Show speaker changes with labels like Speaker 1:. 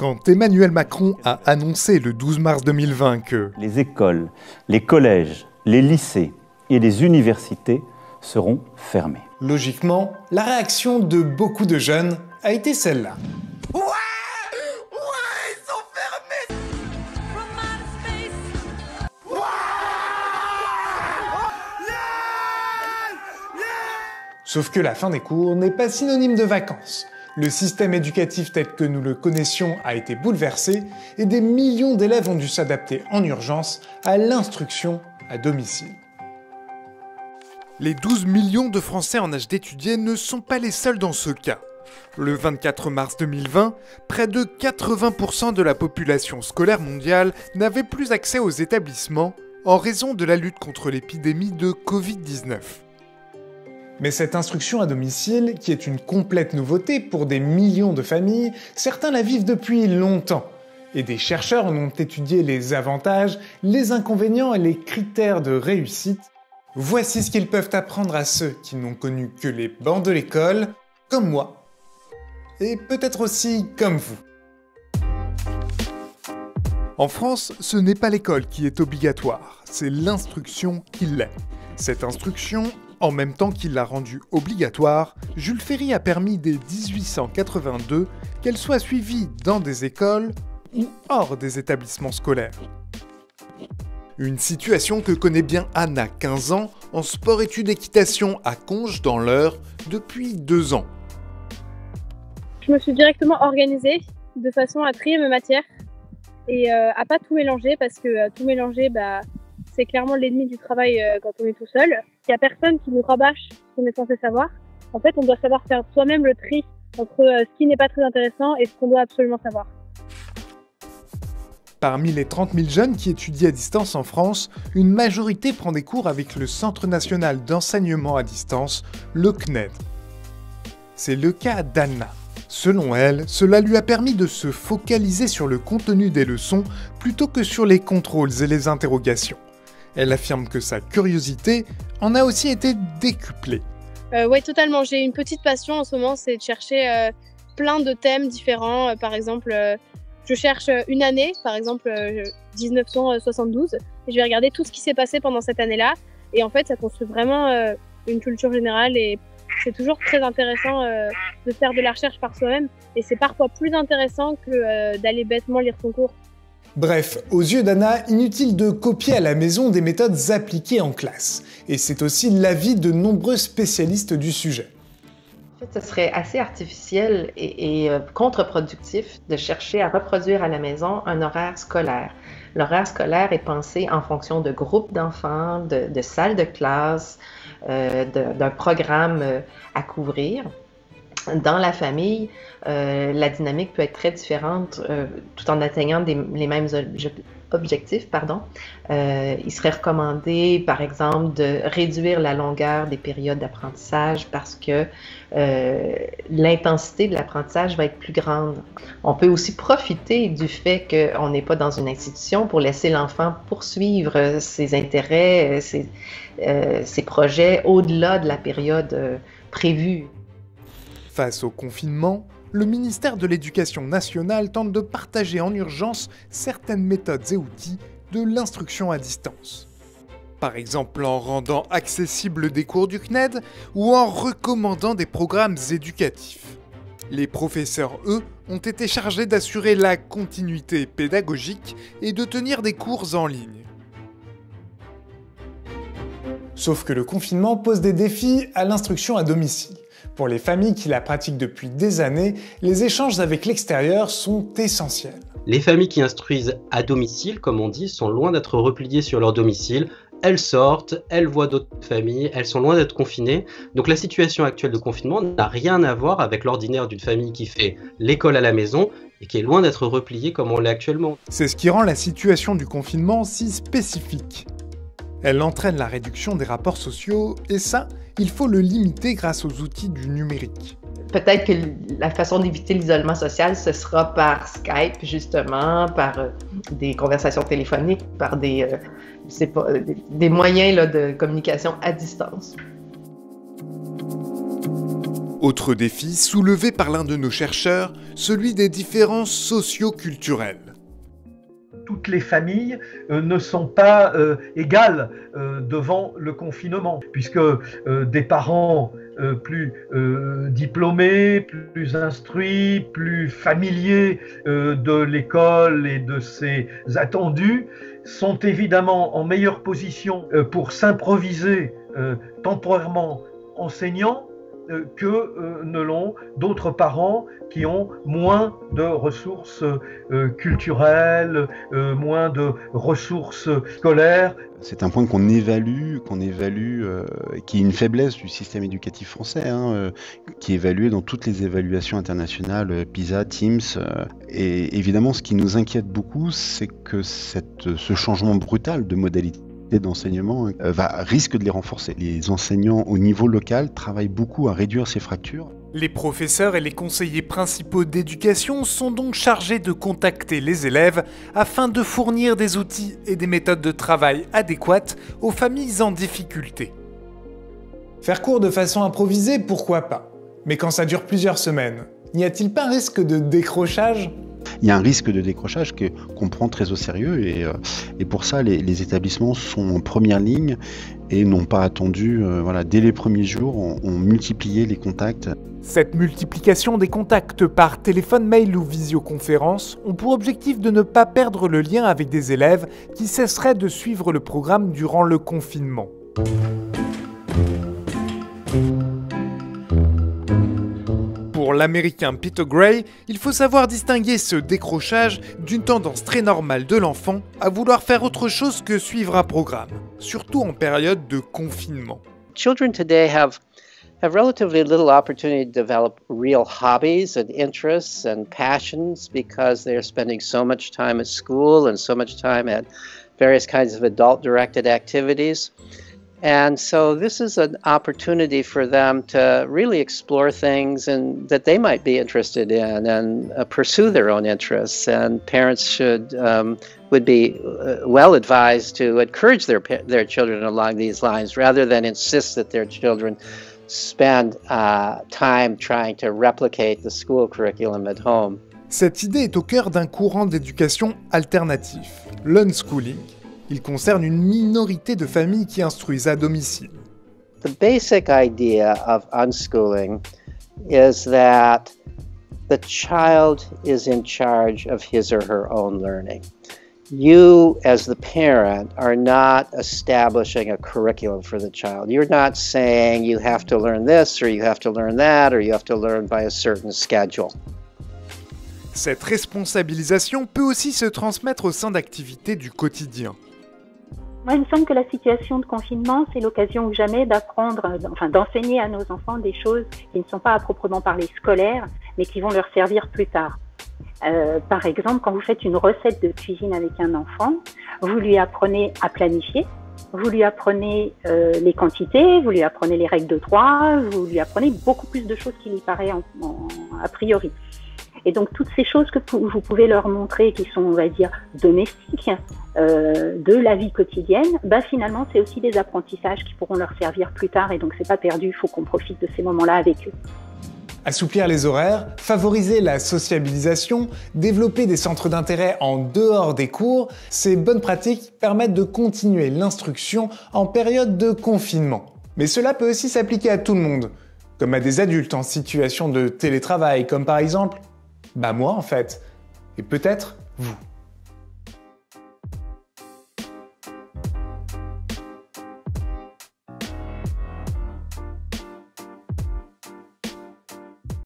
Speaker 1: Quand Emmanuel Macron a annoncé le 12 mars 2020 que
Speaker 2: les écoles, les collèges, les lycées et les universités seront fermés.
Speaker 1: Logiquement, la réaction de beaucoup de jeunes a été celle-là.
Speaker 3: Ouais, ils sont fermés.
Speaker 1: Sauf que la fin des cours n'est pas synonyme de vacances. Le système éducatif tel que nous le connaissions a été bouleversé et des millions d'élèves ont dû s'adapter en urgence à l'instruction à domicile. Les 12 millions de Français en âge d'étudier ne sont pas les seuls dans ce cas. Le 24 mars 2020, près de 80% de la population scolaire mondiale n'avait plus accès aux établissements en raison de la lutte contre l'épidémie de Covid-19. Mais cette instruction à domicile, qui est une complète nouveauté pour des millions de familles, certains la vivent depuis longtemps. Et des chercheurs en ont étudié les avantages, les inconvénients et les critères de réussite. Voici ce qu'ils peuvent apprendre à ceux qui n'ont connu que les bancs de l'école, comme moi. Et peut-être aussi comme vous. En France, ce n'est pas l'école qui est obligatoire, c'est l'instruction qui l'est. Cette instruction, en même temps qu'il l'a rendue obligatoire, Jules Ferry a permis dès 1882 qu'elle soit suivie dans des écoles ou hors des établissements scolaires. Une situation que connaît bien Anna, 15 ans, en sport-études-équitation à Conches dans l'Eure depuis 2 ans.
Speaker 4: Je me suis directement organisée de façon à trier mes matières et à pas tout mélanger parce que tout mélanger, c'est clairement l'ennemi du travail quand on est tout seul. Il n'y a personne qui nous rabâche ce qu'on est censé savoir. En fait, on doit savoir faire soi-même le tri entre ce qui n'est pas très intéressant et ce qu'on doit absolument savoir.
Speaker 1: Parmi les 30 000 jeunes qui étudient à distance en France, une majorité prend des cours avec le Centre national d'enseignement à distance, le CNED. C'est le cas d'Anna. Selon elle, cela lui a permis de se focaliser sur le contenu des leçons plutôt que sur les contrôles et les interrogations. Elle affirme que sa curiosité en a aussi été décuplée.
Speaker 4: Oui, totalement. J'ai une petite passion en ce moment, c'est de chercher plein de thèmes différents. Par exemple, je cherche une année, par exemple 1972, et je vais regarder tout ce qui s'est passé pendant cette année-là. Et en fait, ça construit vraiment une culture générale et c'est toujours très intéressant de faire de la recherche par soi-même. Et c'est parfois plus intéressant que d'aller bêtement lire son cours.
Speaker 1: Bref, aux yeux d'Anna, inutile de copier à la maison des méthodes appliquées en classe. Et c'est aussi l'avis de nombreux spécialistes du sujet.
Speaker 5: En fait, ce serait assez artificiel et contre-productif de chercher à reproduire à la maison un horaire scolaire. L'horaire scolaire est pensé en fonction de groupes d'enfants, de salles de classe, d'un programme à couvrir. Dans la famille, la dynamique peut être très différente tout en atteignant les mêmes objectifs. Il serait recommandé, par exemple, de réduire la longueur des périodes d'apprentissage parce que l'intensité de l'apprentissage va être plus grande. On peut aussi profiter du fait qu'on n'est pas dans une institution pour laisser l'enfant poursuivre ses intérêts, ses projets au-delà de la période prévue.
Speaker 1: Face au confinement, le ministère de l'Éducation nationale tente de partager en urgence certaines méthodes et outils de l'instruction à distance. Par exemple en rendant accessibles des cours du CNED ou en recommandant des programmes éducatifs. Les professeurs, eux, ont été chargés d'assurer la continuité pédagogique et de tenir des cours en ligne. Sauf que le confinement pose des défis à l'instruction à domicile. Pour les familles qui la pratiquent depuis des années, les échanges avec l'extérieur sont essentiels.
Speaker 6: Les familles qui instruisent à domicile, comme on dit, sont loin d'être repliées sur leur domicile. Elles sortent, elles voient d'autres familles, elles sont loin d'être confinées. Donc la situation actuelle de confinement n'a rien à voir avec l'ordinaire d'une famille qui fait l'école à la maison et qui est loin d'être repliée comme on l'est actuellement.
Speaker 1: C'est ce qui rend la situation du confinement si spécifique. Elle entraîne la réduction des rapports sociaux et ça, il faut le limiter grâce aux outils du numérique.
Speaker 5: Peut-être que la façon d'éviter l'isolement social, ce sera par Skype, justement, par des conversations téléphoniques, par des moyens là, de communication à distance.
Speaker 1: Autre défi soulevé par l'un de nos chercheurs, celui des différences socio-culturelles.
Speaker 7: Toutes les familles ne sont pas égales devant le confinement, puisque des parents plus diplômés, plus instruits, plus familiers de l'école et de ses attendus, sont évidemment en meilleure position pour s'improviser temporairement enseignants que ne l'ont d'autres parents qui ont moins de ressources culturelles, moins de ressources scolaires.
Speaker 8: C'est un point qu'on évalue, qui est une faiblesse du système éducatif français, qui est évalué dans toutes les évaluations internationales, PISA, TIMSS. Et évidemment, ce qui nous inquiète beaucoup, c'est que ce changement brutal de modalité d'enseignement risque de les renforcer. Les enseignants au niveau local travaillent beaucoup à réduire ces fractures.
Speaker 1: Les professeurs et les conseillers principaux d'éducation sont donc chargés de contacter les élèves afin de fournir des outils et des méthodes de travail adéquates aux familles en difficulté. Faire cours de façon improvisée, pourquoi pas? Mais quand ça dure plusieurs semaines, n'y a-t-il pas un risque de décrochage?
Speaker 8: Il y a un risque de décrochage qu'on prend très au sérieux et pour ça les établissements sont en première ligne et n'ont pas attendu, dès les premiers jours, ont multiplié les contacts.
Speaker 1: Cette multiplication des contacts par téléphone, mail ou visioconférence ont pour objectif de ne pas perdre le lien avec des élèves qui cesseraient de suivre le programme durant le confinement. Pour l'américain Peter Gray, il faut savoir distinguer ce décrochage d'une tendance très normale de l'enfant à vouloir faire autre chose que suivre un programme, surtout en période de confinement.
Speaker 9: Children today have relatively little opportunity to develop real hobbies and interests and passions because they're spending so much time at school and so much time at various kinds of adult-directed activities. And so this is an opportunity for them to really explore things that they might be interested in and pursue their own interests. And parents would be well advised to encourage their children along these lines rather than insist that their children spend time trying to replicate the school curriculum at home.
Speaker 1: Cette idée est au cœur d'un courant d'éducation alternatif, l'unschooling. Il concerne une minorité de familles qui instruisent à domicile.
Speaker 9: The basic idea of unschooling is that the child is in charge of his or her own learning. You, as the parent, are not establishing a curriculum for the child. You're not saying you have to learn this or you have to learn that or you have to learn by a certain schedule.
Speaker 1: Cette responsabilisation peut aussi se transmettre au sein d'activités du quotidien.
Speaker 10: Moi, il me semble que la situation de confinement, c'est l'occasion ou jamais d'enseigner à nos enfants des choses qui ne sont pas à proprement parler scolaires, mais qui vont leur servir plus tard. Par exemple, quand vous faites une recette de cuisine avec un enfant, vous lui apprenez à planifier, vous lui apprenez les quantités, vous lui apprenez les règles de droit, vous lui apprenez beaucoup plus de choses qui lui paraissent a priori. Et donc, toutes ces choses que vous pouvez leur montrer, qui sont, on va dire, domestiques, de la vie quotidienne, finalement, c'est aussi des apprentissages qui pourront leur servir plus tard. Et donc, c'est pas perdu, il faut qu'on profite de ces moments-là avec eux.
Speaker 1: Assouplir les horaires, favoriser la sociabilisation, développer des centres d'intérêt en dehors des cours, ces bonnes pratiques permettent de continuer l'instruction en période de confinement. Mais cela peut aussi s'appliquer à tout le monde, comme à des adultes en situation de télétravail, comme par exemple moi en fait, et peut-être vous.